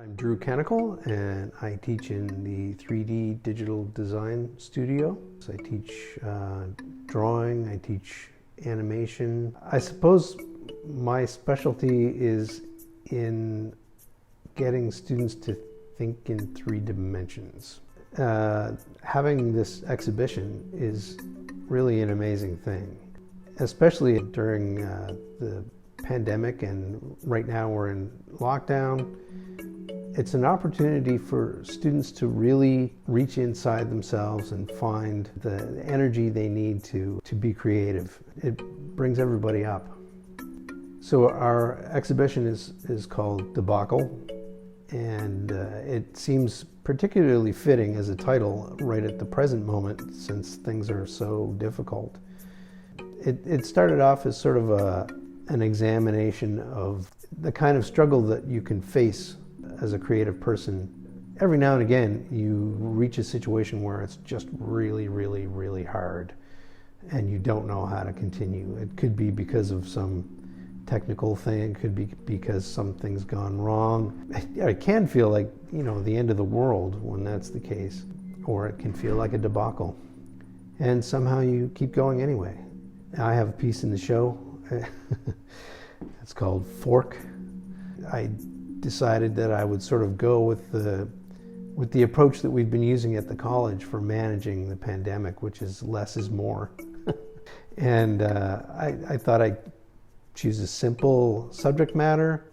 I'm Drew Kenical, and I teach in the 3D digital design studio. So I teach drawing, I teach animation. I suppose my specialty is in getting students to think in 3 dimensions. Having this exhibition is really an amazing thing, especially during the pandemic, and right now we're in lockdown. It's an opportunity for students to really reach inside themselves and find the energy they need to be creative. It brings everybody up. So our exhibition is called Debacle, and it seems particularly fitting as a title right at the present moment, since things are so difficult. It started off as sort of an examination of the kind of struggle that you can face as a creative person. Every now and again you reach a situation where it's just really, really, really hard and you don't know how to continue. It could be because of some technical thing, it could be because something's gone wrong. It can feel like, the end of the world when that's the case, or it can feel like a debacle. And somehow you keep going anyway. I have a piece in the show. It's called Fork. I decided that I would sort of go with the approach that we've been using at the college for managing the pandemic, which is less is more. And I thought I'd choose a simple subject matter,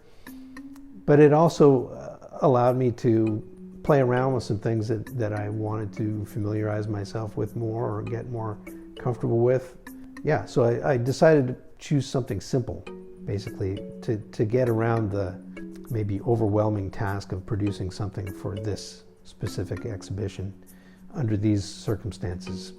but it also allowed me to play around with some things that I wanted to familiarize myself with more or get more comfortable with. Yeah, so I decided to choose something simple, basically, to get around the maybe overwhelming task of producing something for this specific exhibition under these circumstances.